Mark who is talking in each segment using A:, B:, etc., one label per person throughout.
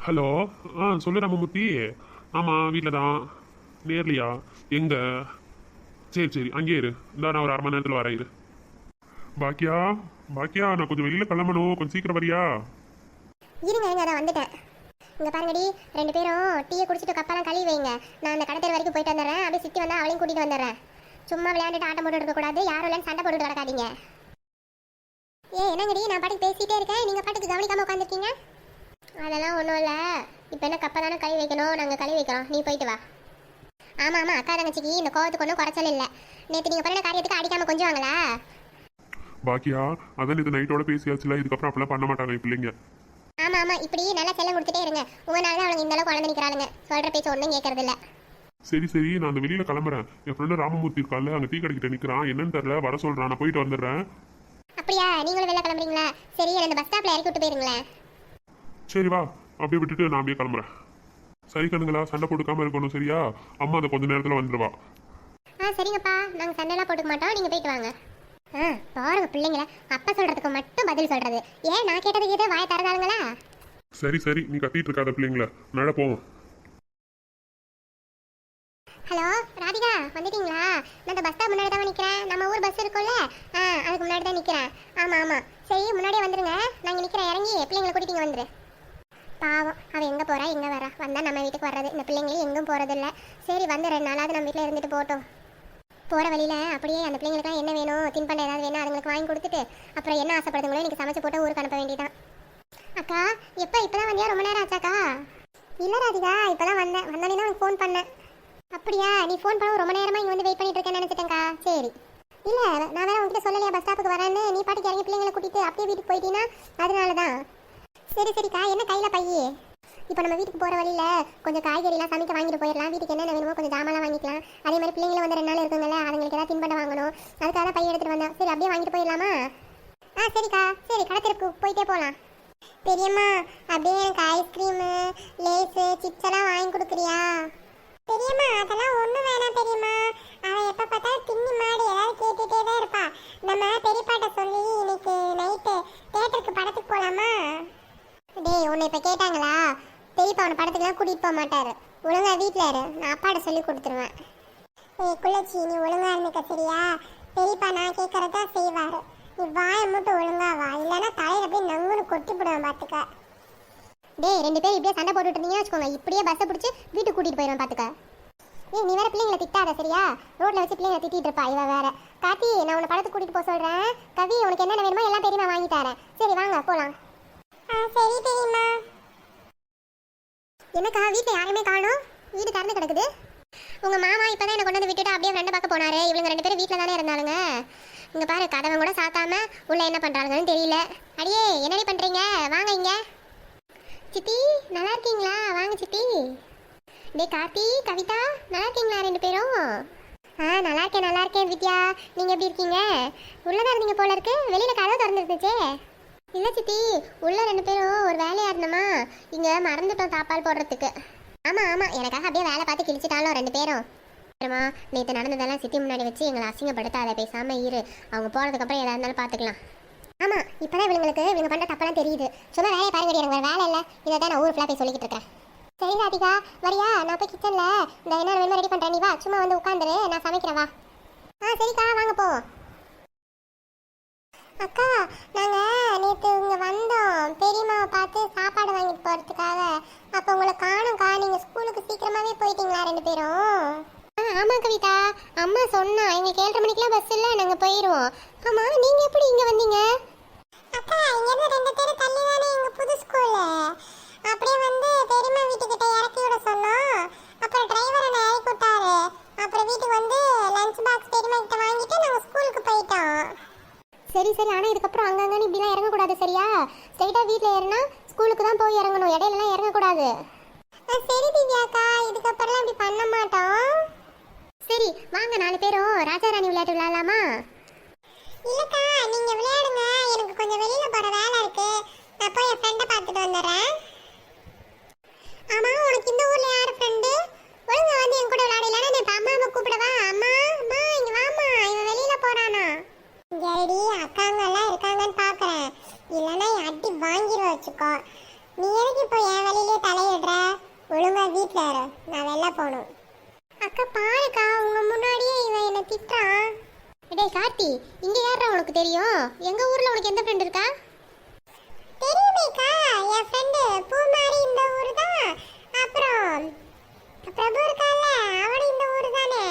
A: Hello. சொல்லு ராமமூர்த்தி. ஆமாம், வீட்டில் தான். நேர்லையா? எங்க? சரி சரி, அங்கேயே இரு. இந்த நான் ஒரு அரை மணி நேரத்தில் வரேன். இரு. பாக்கியா, பாக்கியா, நான் கொஞ்சம் வெளியில் கிளம்பணும், கொஞ்சம் சீக்கிரம் வரியா?
B: இருங்க இருங்க, அதான் வந்துட்டேன். இங்கே பாருங்கடி, ரெண்டு பேரும் டீயை குடிச்சிட்டு கப்பெல்லாம் கழுவி வைங்க. நான் அந்த கடை தெரு வரைக்கும் போயிட்டு வந்துடுறேன். அப்படியே சித்தி வந்தால் அவளையும் கூட்டிகிட்டு வந்துடுறேன். சும்மா விளையாண்டுட்டு ஆட்டம் போட்டு இருக்கக்கூடாது. யாரும் இல்லைன்னு சண்டை போட்டுட்டு கிடக்காதீங்க. என்னங்கடி, நான் பாட்டுக்கு பேசிகிட்டே இருக்கேன், நீங்கள் பாட்டுக்கு கவனிக்காமல் உட்காந்துருக்கீங்க. அதெல்லாம் ஒன்றும் இல்லை. இப்போ என்ன கப்பை தானே கழுவி வைக்கணும், நாங்கள் கழுவி வைக்கிறோம். நீ போயிட்டு வா. ஆமாம் ஆமாம், அக்கா தங்கச்சிக்கு இந்த கோவத்துக்கு ஒன்றும் குறைச்சல் இல்லை. நேற்று நீங்கள் பண்ண காரியத்துக்கு அடிக்காமல் கொஞ்சம் வாங்களா?
A: பாக்கியா, அதான் இது நைட்டோட பேசியாச்சுல, இதுக்கப்புறம் அப்பெல்லாம் பண்ண மாட்டாங்க என் பிள்ளைங்க.
B: ஆமாம் ஆமாம், இப்படி நல்லா செல்லம் கொடுத்துட்டே இருங்க. உங்களால தான் அவளுங்க இந்த அளவுக்கு குழந்தை நிற்கிறாளுங்க. சொல்கிற பேச்சு ஒன்றும் கேட்கறது இல்லை.
A: சரி சரி, நான் அந்த வெளியில் கிளம்புறேன். என் ஃப்ரெண்டு ராமமூர்த்தி இருக்கால, அங்கே டீ கடைக்கிட்ட நிற்கிறான். என்னன்னு தெரில, வர சொல்கிறான். நான் போயிட்டு வந்துடுறேன்.
B: அப்படியா, நீங்களும் வெளில கிளம்புறீங்களா? சரி, அந்த பஸ் ஸ்டாப்பில் இறக்கி விட்டு போயிருங்களேன்.
A: சரி வா, அப்படியே விட்டுட்டு நான் அப்படியே கிளம்புறேன். சரி கண்ணுங்களா, சண்டை போட்டுக்காம இருக்கணும், சரியா? அம்மா அதை கொஞ்ச நேரத்தில் வந்துடுவா.
B: சரிங்கப்பா, நாங்கள் சண்டைலாம் போட்டுக்க மாட்டோம், நீங்கள் போயிட்டு வாங்க. பாருங்க பிள்ளைங்கள, அப்பா சொல்கிறதுக்கு மட்டும் பதில் சொல்கிறது. ஏன் நான் கேட்டதுக்கு எது வாயை தரதாளுங்களா?
A: சரி சரி, நீ கத்திட்டு இருக்காத பிள்ளைங்கள. நட போவோம்.
B: ஹலோ ராதிகா, வந்துட்டீங்களா? நான் இந்த பஸ் ஸ்டாப் முன்னாடி தான் நிற்கிறேன். நம்ம ஊர் பஸ் இருக்கும்ல, அதுக்கு முன்னாடி தான் நிற்கிறேன். ஆமாம் ஆமாம், சரி முன்னாடியே வந்துடுங்க. நாங்கள் நிற்கிறேன், இறங்கி பிள்ளைங்களை கூட்டிகிட்டு வந்துடு. பாவம், அவள் எங்கே போகிறா எங்கே வரா? வந்தால் நம்ம வீட்டுக்கு வர்றது. இந்த பிள்ளைங்களும் எங்கும் போகிறதில்ல. சரி வந்து 2 நாளாவது நம்ம வீட்டில் இருந்துட்டு போட்டோம். போகிற வழியில் அப்படியே அந்த பிள்ளைங்களுக்குலாம் என்ன வேணும், தின்பண்டம் ஏதாவது வேணும், அதுங்களுக்கு வாங்கி கொடுத்துட்டு அப்புறம் என்ன ஆசைப்படுதுங்களோ எனக்கு சமைச்சு போட்டு ஊருக்கு அனுப்ப வேண்டியதான். அக்கா, எப்போ இப்போ தான் வந்தியா? ரொம்ப நேரம் ஆச்சாக்கா? இல்லை ராதிகா, இப்போ தான் வந்தேன். வந்தோடனே தான் உனக்கு ஃபோன் பண்ணேன். அப்படியா? நீ ஃபோன் பண்ண ரொம்ப நேரமாக இங்கே வந்து வெயிட் பண்ணிட்டு இருக்கேன்னு நினச்சிட்டேங்க்கா. சரி. இல்லை, நான் வேற உங்ககிட்ட சொல்லலையா பஸ் ஸ்டாப்புக்கு வரேன்னு? நீ பாட்டுக்கு இறங்கி பிள்ளைங்களை கூட்டிகிட்டு அப்படியே வீட்டுக்கு போயிட்டீங்கன்னா அதனால தான். சரி சரிக்கா, என்ன கையில் பையே? இப்போ நம்ம வீட்டுக்கு போகிற வழியில் கொஞ்சம் காய்கறிலாம் சமைக்க வாங்கிட்டு போயிடலாம். வீட்டுக்கு என்னென்ன வேணுமோ கொஞ்சம் ஜாமான்லாம் வாங்கிக்கலாம். அதே மாதிரி பிள்ளைங்களை வந்து 2 நாள் இருக்குங்கல்ல, அதுங்களுக்கு ஏதாவது தின்பண்டம் வாங்கணும். அதுக்காக தான் பையன் எடுத்துகிட்டு வந்தேன். சரி, அப்படியே வாங்கிட்டு போயிடலாமா? சரிக்கா, சரி கடத்திற்கு போயிட்டே போகலாம். பெரியம்மா, அப்படியே எனக்கு ஐஸ்கிரீமு, லேஸு, சிப்ஸ் எல்லாம் வாங்கி கொடுக்குறியா? பெரியம்மா, அதெல்லாம் ஒன்றும் வேணாம் பெரியம்மா. அவன் எப்போ பார்த்தாலும் திண்ணி மாடி ஏதாவது கேட்டுகிட்டே தான் இருப்பா. நம்ம பெரியப்பாட்ட சொல்லி இன்னைக்கு நைட்டு தேட்டருக்கு படத்துக்கு போகலாமா? டேய், உன்னை இப்போ கேட்டாங்களா? பெரியப்பா அவனை படத்துக்குலாம் கூட்டிகிட்டு போக மாட்டார். ஒழுங்கா வீட்டில் இரு, நான் அப்பாட்ட சொல்லி கொடுத்துருவேன். குள்ளச்சி, நீ ஒழுங்கா இருந்துக்க சரியா? பெரியப்பா நான் கேட்கறதா செய்வார். நீ வாயை மட்டும் ஒழுங்கா வா, இல்லைன்னா தலையில போய் நங்குன்னு கொட்டி போடுவேன் பார்த்துக்க. டேய், 2 பேரும் இப்படியே சண்டை போட்டுட்டு இருந்தீங்கன்னு வச்சுக்கோங்க, இப்படியே பஸ்ஸை பிடிச்சி வீட்டுக்கு கூட்டிகிட்டு போயிடுவேன் பார்த்துக்க. நீ வேற பிள்ளைங்களை திட்டாத சரியா? ரோட்டில் வச்சு பிள்ளைங்களை திட்டிட்டு இருப்பா இவ வேற. கார்த்தி, நான் உன்னை படத்துக்கு கூட்டிகிட்டு போக சொல்கிறேன். கவி, உனக்கு என்னென்ன வேணுமோ எல்லாம் பெரியமா வாங்கி தரேன். சரி வாங்க போகலாம். சரி பெரியம்மா. என்னக்கா, வீட்டில் யாருமே காணோம்? வீடு திறந்து கிடக்குது. உங்கள் மாமா இப்போ தான் என்னை கொண்டு வந்து விட்டுட்டு அப்படியே ஃப்ரெண்டை பார்க்க போனார். இவங்க 2 பேரும் வீட்டில் தானே இருந்தாலுங்க. இங்கே பாரு, கதவை கூட சாத்தாம உள்ள என்ன பண்ணுறாங்கன்னு தெரியல. அடியே, என்னடி பண்ணுறீங்க? வாங்க இங்கே. சித்தி, நல்லா இருக்கீங்களா? வாங்க சித்தி. டே கார்த்தி, கவிதா, நல்லா இருக்கீங்களா 2 பேரும்? நல்லா இருக்கேன் வித்யா. நீங்கள் எப்படி இருக்கீங்க? உள்ளதான் இருந்தீங்க போல இருக்கு. வெளியில் கதவை திறந்துருந்துச்சே. இல்லை சித்தி, உள்ள 2 பேரும் ஒரு வேலையாக இருந்தோமா, இங்கே மறந்துட்டோம் தாப்பால் போடுறதுக்கு. ஆமாம், எனக்காக அப்படியே வேலை பார்த்து கிழிச்சிட்டாலும் 2 பேரும். அப்புறமா நேற்று நடந்ததெல்லாம் சித்தி முன்னாடி வச்சு எங்களை அசிங்கப்படுத்தாத, பேசாமல் இரு. அவங்க போனதுக்கப்புறம் எதாக இருந்தாலும் பார்த்துக்கலாம். ஆமாம், இப்போ தான் இவங்க பண்ணுற தப்பெல்லாம் தெரியுது. சும்மா வேலையை பாருங்க, எனக்கு வேலை இல்லை. இதை தான் நான் ஊர் ஃபுல்லாக போய் சொல்லிக்கிட்டு இருக்கேன். சரி ராதிகா, வரியா? நான் போய் கிச்சனில் இந்த என்ன வேணுமோ ரெடி பண்ணுறேன். நீ வா, சும்மா வந்து உட்காந்துரு, நான் சமைக்கிறேன் வா. சரிக்கா, வாங்க போ. அக்கா, நாங்கள் நேற்று இங்கே வந்தோம் பெரியம்மாவை பார்த்து சாப்பாடு வாங்கிட்டு போகிறதுக்காக. அப்போ உங்களை காணும்க்கா. நீங்கள் ஸ்கூலுக்கு சீக்கிரமாகவே போயிட்டீங்களா 2 பேரும்? ஆமாம் கவிதா, அம்மா சொன்னா எங்களுக்கு 7:30 மணிக்கெலாம் பஸ் இல்லை, நாங்கள் போயிடுவோம். ஆமாம், நீங்கள் எப்படி இங்கே வந்தீங்க? அக்கா, இங்கேருந்து 2 பேரும் தள்ளி தானே எங்கள் புது ஸ்கூலு. அப்படியே வந்து பெரியம்மா வீட்டுக்கிட்ட இறக்கி விட சொன்னோம். அப்புறம் டிரைவர் என்னை இறக்கி விட்டாரு. அப்புறம் வீட்டுக்கு வந்து லஞ்ச் பாக்ஸ் பெரியம்மா கிட்ட வாங்கிட்டு நாங்கள் ஸ்கூலுக்கு போயிட்டோம். சரி, ஆனால் இதுக்கப்புறம் அங்கங்கே இப்படிலாம் இறங்கக்கூடாது சரியா? ஸ்ட்ரைட்டாக வீட்டில் ஏறினா ஸ்கூலுக்கு தான் போய் இறங்கணும், இடையிலலாம் இறங்கக்கூடாது. சரி திவ்யாக்கா, இதுக்கப்புறம்லாம் இப்படி பண்ண மாட்டோம். சரி வாங்க, 4 பேரும் ராஜாராணி விளையாட்டு விளையாடலாமா? இல்லைக்கா, நீங்கள் விளையாடுங்க. எனக்கு கொஞ்சம் வெளியில் போகிற வேலை இருக்குது. நான் போய் என் ஃப்ரெண்டை பார்த்துட்டு வந்துடுறேன். ஆமாம், உனக்கு இந்த ஊரில் யார் ஃப்ரெண்டு? ஒழுங்கா வந்து என் கூட விளையாடலான்னு நான் இப்போ அம்மாவை கூப்பிடவா? அம்மா இங்கே வாமா, இவன் வெளியில் போகிறானா? ஜெயடி, அக்காங்கெல்லாம் இருக்காங்கன்னு பார்க்குறேன். இல்லைன்னா அடி வாங்கிட வச்சுக்கோ. நீ எதுக்கு இப்போ என் வெளியிலே தலை போகணும். அக்கா பாருக்கா, உங்க முன்னாடியே இவன் என்ன திட்டுறான். டேய் கார்த்தி, இங்க யாரா உனக்கு தெரியும்? எங்க ஊர்ல உனக்கு எந்த ஃப்ரெண்ட் இருக்கா? தெரியுமேக்கா, என் ஃப்ரெண்டு பூமாரி இந்த ஊர் தான். அப்புறம் பிரபு இருக்கால, அவனும் இந்த ஊர் தானே.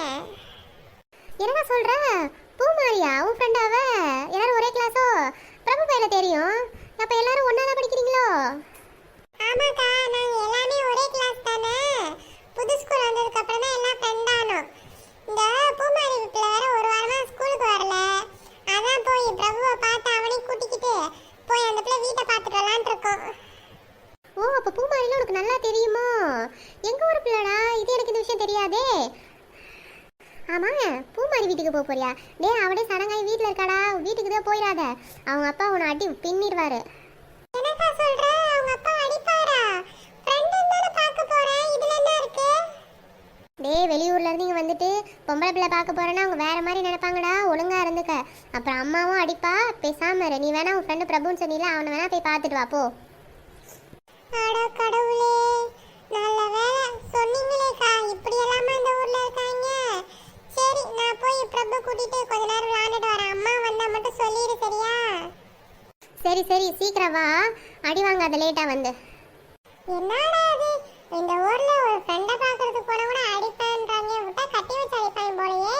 B: என்னடா சொல்ற? பூமாரியா உன் ஃப்ரெண்டாவ? எல்லாரும் ஒரே கிளாஸோ? பிரபு பையல தெரியும். அப்ப எல்லாரும் ஒண்ணா தான் படிக்கிறீங்களோ? ஆமாக்கா, நாங்க எல்லாமே ஒரே கிளாஸ் தானே. புது ஸ்கூல் வந்ததுக்கு அப்புறம் தான் எல்லாம் ஃப்ரெண்ட் ஆனோம். இந்த பூமாரி வீட்டுல வேற ஒரு வாரமா ஸ்கூலுக்கு வரல. அதான் போய் பிரபுவை பார்த்து அவனையும் கூட்டிக்கிட்டு போய் அந்த பிள்ளை வீட்டை பார்த்துட்டு வரலான்னு இருக்கோம். ஓ, அப்ப பூமாரில உனக்கு நல்லா தெரியுமோ? எங்க ஊர் பிள்ளைடா, இது எனக்கு இந்த விஷயம் தெரியாதே. ஆமா, பூமாரி வீட்டுக்கு போக போறியா? டேய், அவனே சடங்காய் வீட்டுல இருக்காடா, வீட்டுக்கு தான் போயிடாத. அவங்க அப்பா உன்னை அடி பின்னிடுவாரு. என்னக்கா சொல்ற? அவங்க அப்பா அடிப்பாரா? ஃப்ரெண்ட் தான பார்க்க போறேன், இதுல என்ன இருக்கு? டேய், வெளியூர்ல இருந்து இங்க வந்துட்டு பொம்பளை பிள்ளை பார்க்க போறேன்னா அவங்க வேற மாதிரி நினைப்பாங்கடா. ஒழுங்கா இருந்துக்க. அப்புறம் அம்மாவும் அடிப்பா. பேசாம இரு. நீ வேணா உன் ஃப்ரெண்டு பிரபுன்னு சொன்னீல, அவனை வேணா போய் பார்த்துட்டு வா போ. அட கடவுளே, நல்ல வேளை சொன்னீங்களேக்கா. இப்படி எல்லாமா இந்த ஊர்ல இருக்காங்க. சரி, நான் போய் பிரபு கூட்டிட்டு கொஞ்ச நேரம் விளையாண்டுட்டு வரேன். அம்மா வந்தா மட்டும் சொல்லிடு, சரியா? சரி சரி, சீக்கிரம் வா. அடி வாங்காத லேட்டா வந்து. என்னடா இது, இந்த ஊர்ல ஒரு ஃப்ரெண்ட பாக்குறதுக்கு போனா கூட அடிப்பேன்றாங்க. விட்டா கட்டி வச்சு அடிப்பாங்க போலயே.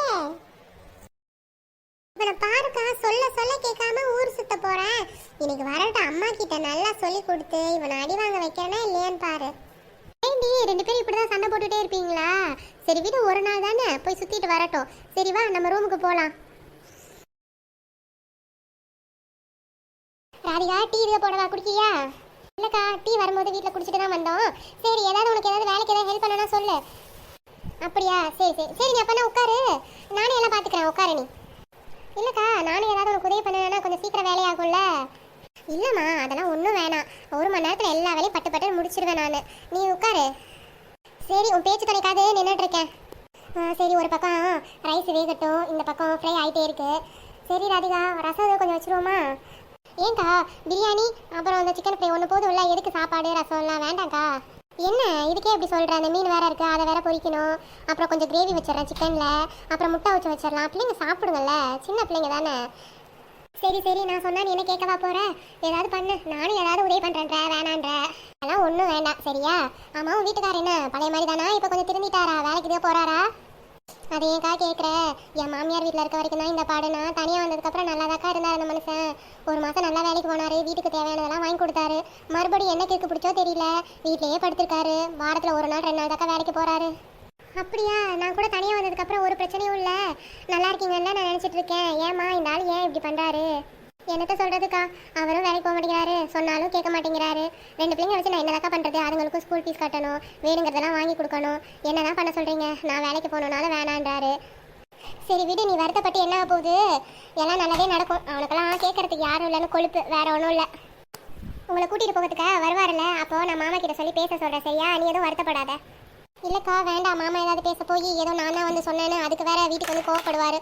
B: இவனை பாருக்கா, சொல்ல சொல்ல கேட்காம ஊர் சுத்த போறேன். இன்னைக்கு வரட்டும், அம்மா கிட்ட நல்லா சொல்லி கொடுத்து இவனை அடி வாங்க வைக்கிறேன்னா இல்லையான்னு பாரு. ஏண்டி, ரெண்டு பேரும் இப்படிதான் சண்டை போட்டுட்டே இருப்பீங்களா? சரி விடு, ஒரு நாள் தானே, போய் சுத்திட்டு வரட்டும். சரி வா, நம்ம ரூமுக்கு போலாம். ராதிகா, டீ இதை போடவா, குடிக்கிறியா? இல்லக்கா, டீ வரும்போது வீட்டில் குடிச்சிட்டு தான் வந்தோம். சரி, ஏதாவது உனக்கு ஏதாவது வேலைக்கு ஏதாவது ஹெல்ப் பண்ணனா சொல்லு. அப்படியா? சரி சரி சரி, நீ அப்பனா உட்காரு, நானே எல்லாம் பார்த்துக்கிறேன். உட்காரு நீ. இல்லக்கா, நானும் ஏதாவது உனக்கு உதவி பண்ணனா கொஞ்சம் சீக்கிரம் வேலையாகும்ல. இல்லைம்மா, அதெல்லாம் ஒன்றும் வேணாம். ஒரு மணி நேரத்தில் எல்லா வேலையும் பட்டு பட்டு முடிச்சிடுவேன் நான். நீ உட்காரு. சரி, உன் பேச்சு துணைக்காது நின்றுட்டு இருக்கேன். சரி, ஒரு பக்கம் ரைஸ் வேகட்டும், இந்த பக்கம் ஃப்ரை ஆகிட்டே இருக்கு. சரி ராதிகா, ரசம் கொஞ்சம் வச்சுருவோமா? ஏன்க்கா, பிரியாணி அப்புறம் அந்த சிக்கன் ஃப்ரை ஒன்று போதும்ல, எதுக்கு சாப்பாடு ரசம்லாம் வேண்டாம்க்கா? என்ன இதுக்கே எப்படி சொல்கிறேன்? அந்த மீன் வேறு இருக்குது, அதை வேற பொரிக்கணும். அப்புறம் கொஞ்சம் கிரேவி வச்சிடறேன் சிக்கனில், அப்புறம் முட்டை வச்சு வச்சிடலாம். பிள்ளைங்க சாப்பிடுங்கல்ல, சின்ன பிள்ளைங்க தானே. சரி சரி, நான் சொன்னா நீ என்ன கேட்கவா போற? ஏதாவது பண்ணு, நானும் ஏதாவது உதவி பண்ணுறேன்ற வேணான்ற. அதெல்லாம் ஒன்றும் வேண்டாம், சரியா? ஆமாம், உன் வீட்டுக்காரர் என்ன பழைய மாதிரி தானா? இப்போ கொஞ்சம் திரும்பிட்டாரா? வேலைக்கு இதே போகிறாரா? அது ஏன்க்கா கேட்குற? என் மாமியார் வீட்டில் இருக்க வரைக்கும் தான் இந்த பாடுனா. தனியாக வந்ததுக்கப்புறம் நல்லாதாக்கா இருந்தார் அந்த மனுஷன். ஒரு மாதம் நல்லா வேலைக்கு போனார், வீட்டுக்கு தேவையானதெல்லாம் வாங்கி கொடுத்தாரு. மறுபடியும் என்ன கேட்க பிடிச்சோ தெரியல, வீட்டிலேயே படுத்திருக்காரு. வாரத்தில் ஒரு நாள் 2 நாள் தாக்கா வேலைக்கு போகிறாரு. அப்படியா? நான் கூட தனியாக வந்ததுக்கப்புறம் ஒரு பிரச்சனையும் இல்லை, நல்லா இருக்கீங்கன்னு நான் நினச்சிட்டு இருக்கேன். ஏம்மா இந்த ஆள் ஏன் இப்படி பண்ணுறாரு? என்னத்த சொல்கிறதுக்கா, அவரும் வேலைக்கு போக மாட்டேங்கிறாரு, சொன்னாலும் கேட்க மாட்டேங்கிறாரு. 2 பிள்ளைங்க வச்சு நான் என்னதாக்கா பண்ணுறது? அதுங்களுக்கும் ஸ்கூல் ஃபீஸ் கட்டணும், வேணுங்கிறதெல்லாம் வாங்கி கொடுக்கணும். என்னதான் பண்ண சொல்கிறீங்க? நான் வேலைக்கு போகணுன்னாலும் வேணான்றாரு. சரி விடு, நீ வருத்தப்பட்டு என்ன போகுது? எல்லாம் நல்லதே நடக்கும். அவனுக்கெல்லாம் கேட்கறதுக்கு யாரும் இல்லைன்னு கொழுப்பு, வேற ஒன்றும் இல்லை. உங்களை கூட்டிகிட்டு போகிறதுக்கா வருவார்ல, அப்போது நான் மாமா கிட்ட சொல்லி பேச சொல்கிறேன், சரியா? நீ எதுவும் வருத்தப்படாத. இல்லைக்கா வேண்டாம், மாமா ஏதாவது பேச போய் ஏதோ நான் தான் வந்து சொன்னேன்னு அதுக்கு வேற வீட்டுக்கு வந்து கோவப்படுவார்.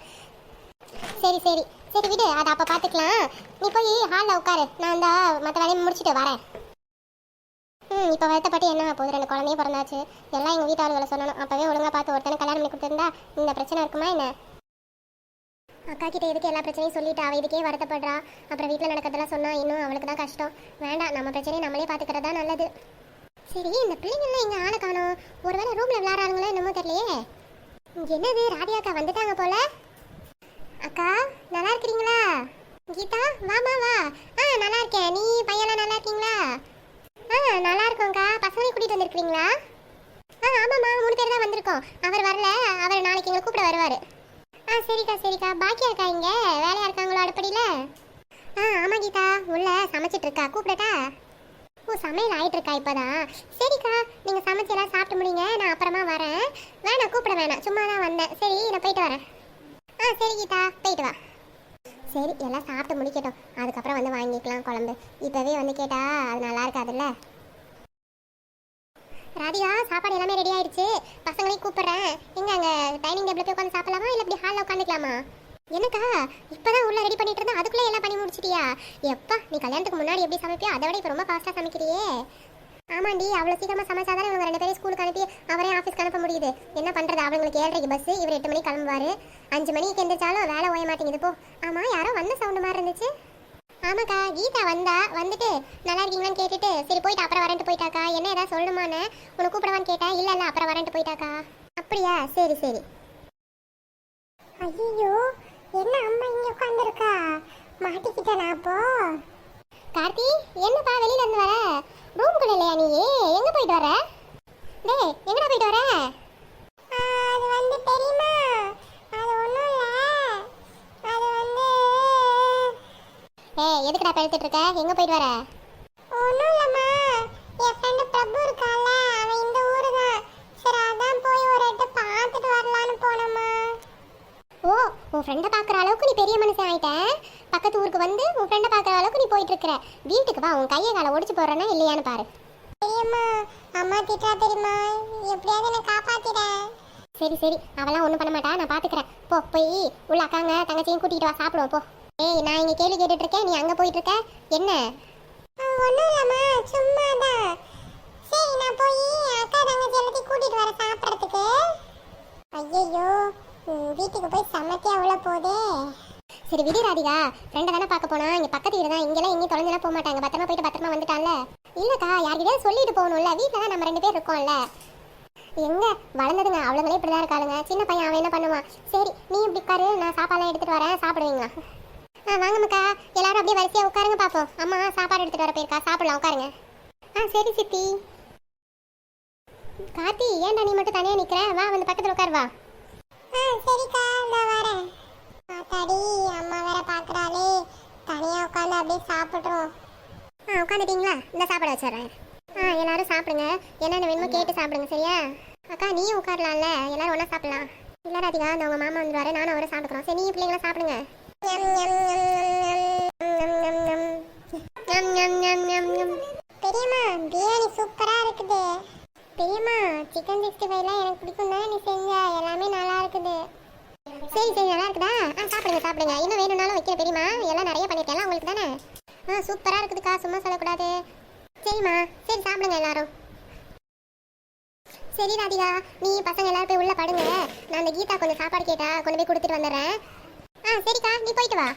B: சரி சரி சரி விடு, அதை அப்போ பார்த்துக்கலாம். நீ போய் ஹாலில் உட்காரு, நான் அந்த மற்ற வேலையை முடிச்சுட்டு வரேன். இப்போ வருத்தப்பட்டு என்ன போகுது? 2 குழந்தையும் பிறந்தாச்சு. எல்லாம் எங்கள் வீட்டாளுகளை சொல்லணும். அப்போவே ஒழுங்காக பார்த்து ஒருத்தனை கல்யாணம் பண்ணி கொடுத்துருந்தா இந்த பிரச்சனை இருக்குமா என்ன? அக்கா கிட்ட எதுக்கு எல்லா பிரச்சனையும் சொல்லிட்டு அவள் இதுக்கே வருத்தப்படுறா? அப்புறம் வீட்டில் நடக்கிறதெல்லாம் சொன்னால் இன்னும் அவளுக்கு தான் கஷ்டம். வேண்டாம், நம்ம பிரச்சனையை நம்மளே பார்த்துக்கிறதா நல்லது. சரி, இந்த பிள்ளைங்கள்லாம் எங்கள் ஆளை காணோம். ஒருவேளை ரூமில் விளையாடுறாங்களோ என்னமோ தெரியலையே. என்னது, ராதிகாக்கா வந்துட்டாங்க போல. அக்கா நல்லா இருக்கிறீங்களா? கீதா வாமா வா. நல்லா இருக்கேன். நீ பையன்லாம் நல்லா இருக்கீங்களா? நல்லா இருக்கோங்க்கா. பசங்களையும் கூட்டிகிட்டு வந்திருக்கிறீங்களா? ஆமாம்மா, 3 பேர் தான் வந்திருக்கோம். அவர் வரல, அவர் நாளைக்கு எங்களை கூப்பிட வருவார். சரிக்கா சரிக்கா. பாக்கியா இருக்கா இங்கே வேலையாக இருக்காங்களோ அடுப்படியில்? ஆமாம் கீதா, உள்ள சமைச்சிட்டு இருக்கா, கூப்பிடட்டா? ஓ, சமையல் ஆகிட்டு இருக்கா இப்போதான். சரிக்கா, நீங்கள் சமைச்செல்லாம் சாப்பிட்டு முடிங்க, நான் அப்புறமா வரேன். வேணாம், கூப்பிட வேணாம், சும்மா தான் வந்தேன். சரி, நான் போயிட்டு வரேன். சரி கீதா, போயிட்டு வா. சரி, எல்லாம் சாப்பிட்டு முடிக்கட்டும், அதுக்கப்புறம் வந்து வாங்கிக்கலாம் குழம்பு. இப்போவே வந்து கேட்டா அது நல்லா இருக்காதுல்ல. ராதிகா, சாப்பாடு எல்லாமே ரெடி ஆயிடுச்சு, பசங்களையும் கூப்பிட்றேன். எங்க அங்கே டைனிங் டேபிள் போய் உட்காந்து சாப்பிடலாமா, இல்லை இப்படி ஹாலில் உட்காந்துக்கலாமா? எனக்கா இப்போதான் உள்ள ரெடி பண்ணிட்டு இருந்தா, அதுக்குள்ளே எல்லாம் பண்ணி முடிச்சிட்டியா? எப்பா, நீ கல்யாணத்துக்கு முன்னாடி எப்படி சமைப்பியா அதை விட இப்போ ரொம்ப ஃபாஸ்ட்டாக சமைக்கிறியே. ஆமாண்டி, அவ்வளோ சீக்கிரமா சமைச்சாதான் இவங்க 2 பேரும் ஸ்கூலுக்கு அனுப்பி அவரே ஆஃபீஸ்க்கு அனுப்ப முடியுது. என்ன பண்றது, அவங்களுக்கு 7:30 பஸ், இவர் 8 மணிக்கு கிளம்புவாரு. 5 மணிக்கு எந்திரிச்சாலும் வேலை ஓய மாட்டேங்குது. போ. ஆமா, யாரோ வந்த சவுண்ட் மாதிரி இருந்துச்சு. ஆமாக்கா, கீதா வந்துட்டு நல்லா இருக்கீங்களான்னு கேட்டுட்டு சரி போயிட்டு அப்புறம் வரேன்ட்டு போயிட்டாக்கா. என்ன ஏதாவது சொல்லணுமான்னு உன்னை கூப்பிடவான்னு கேட்டேன். இல்ல அப்புறம் வரேன்ட்டு போயிட்டாக்கா. அப்படியா, சரி சரி. ஐயோ, என்ன அம்மா இங்க உட்காந்துருக்கா? மாட்டிக்கிட்டேனா அப்போ? கார்த்தி, என்னப்பா வெளியில இருந்து வர? ரூம்குள்ள இல்லையா நீ? எங்க போயிட்டு வர? டேய், எங்கடா போயிட்டு வர? அது வந்து தெரியுமா, அது ஒண்ணும் இல்ல. அது வந்து எதுக்குடா பேசிட்டு இருக்க? எங்க போயிட்டு வர? ஒண்ணும் இல்லம்மா, என் ஃப்ரெண்ட் பிரபு இருக்கால, அவன் இந்த ஊரு தான். சரி அதான் போய் ஒரு எட்டு பார்த்துட்டு வரலாம்னு போனம்மா. ஓ, உன் ஃப்ரெண்டை பார்க்குற அளவுக்கு நீ பெரிய மனுஷன் ஆயிட்ட. பக்கத்து ஊருக்கு வந்து உன் ஃப்ரெண்டை பார்க்குற அளவுக்கு நீ போயிட்டு இருக்கிற. வீட்டுக்கு வா, உன் கையை காலை ஒடிச்சு போடுறேன்னா இல்லையான்னு பாரு. தெரியுமா, அம்மா திட்டா தெரியுமா, எப்படியாவது என்ன காப்பாத்திடேன். சரி சரி, அவெல்லாம் ஒன்றும் பண்ண மாட்டா, நான் பார்த்துக்கிறேன். போய் உள்ள அக்காங்க தங்கச்சியும் கூட்டிகிட்டு வா, சாப்பிடுவோம் போ. ஏய், நான் இங்கே கேள்வி கேட்டுட்டு இருக்கேன், நீ அங்கே போயிட்டு இருக்க என்ன? ஒன்றும் இல்லைம்மா, சும்மா தான். சரி, நான் போய் அக்கா தங்கச்சி எல்லாத்தையும் கூட்டிகிட்டு வர சாப்பிட்றதுக்கு. ஐயோ, வீட்டுக்கு போய் சமைக்க அவ்வளோ போதே. சரி விடு ராதிகா, ஃப்ரெண்டை தானே பார்க்க போனா, இங்கே பக்கத்து வீடு தான். இங்கெல்லாம் எங்கேயும் தொலைஞ்செல்லாம் போக மாட்டாங்க. பத்திரமா போயிட்டு பத்திரமா வந்துட்டான்ல. இல்லைக்கா, யார்கிட்டயாவது சொல்லிட்டு போகணும்ல. வீட்டில் தான் நம்ம 2 பேர் இருக்கோம்ல. எங்க வளர்ந்ததுங்க அவ்வளோங்களே இப்படி தான் இருக்காளுங்க. சின்ன பையன் அவன் என்ன பண்ணுவான். சரி, நீ இப்படி உட்காரு, நான் சாப்பாடுலாம் எடுத்துகிட்டு வரேன், சாப்பிடுவீங்களா? வாங்கம்மாக்கா, எல்லாரும் அப்படியே வரிசையாக உட்காருங்க பார்ப்போம். அம்மா சாப்பாடு எடுத்துகிட்டு வர போயிருக்கா, சாப்பிடலாம், உட்காருங்க. சரி சித்தி. கார்த்தி, ஏன்டா நீ மட்டும் தனியாக நிற்கிற? வா, வந்து பக்கத்தில் உட்காரு வா. சரிக்கா, நான் வரேன். அத்தாடி, அம்மா வேற பார்க்குறாளே, தனியாக உட்காந்து அப்படியே சாப்பிட்றோம். உட்காந்துட்டீங்களா? இந்த சாப்பாடு வச்சிடுறேன். எல்லாரும் சாப்பிடுங்க, என்னென்ன வேணுமோ கேட்டு சாப்பிடுங்க, சரியா? அக்கா, நீயும் உட்காரலாம்ல, எல்லாரும் ஒன்றா சாப்பிடலாம். இல்லை ராதிகா, இந்த உங்கள் மாமா வந்துடுவாரு, நானும் அவரை சாப்பிட்றோம். சரி, நீ பிள்ளைங்களா சாப்பிடுங்க. பெரியம்மா, பிரியாணி சூப்பராக இருக்குது. பெரியம்மா, சிக்கன் 65லாம் எனக்கு பிடிக்கும் தான், நீ செஞ்ச எல்லாமே நல்லா இருக்குது. சரி சரி, நல்லா இருக்குதா? சாப்பிடுங்க சாப்பிடுங்க, இன்னும் வேணும்னாலும் வைக்கிற பெரியம்மா. எல்லாம் நிறைய பண்ணியிருக்கேன் உங்களுக்கு தானே. சூப்பராக இருக்குதுக்கா, சும்மா சொல்லக்கூடாது. சரிம்மா, சரி சாப்பிடுங்க எல்லாரும். சரி ராதிகா, நீ பசங்க எல்லாரும் போய் உள்ள படுங்க. நான் அந்த கீதா கொஞ்சம் சாப்பாடு கேட்டா, கொண்டு போய் கொடுத்துட்டு வந்துடுறேன். சரிக்கா, நீ போயிட்டு வா.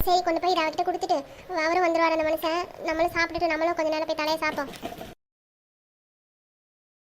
B: சரி, கொண்டு போய் அவர்கிட்ட கொடுத்துட்டு அவரும் வந்துடுவார் அந்த மனுஷன். நம்மளும் சாப்பிட்டுட்டு நம்மளும் கொஞ்ச நேரம் போய் தலையை சாப்பிட்டோம்.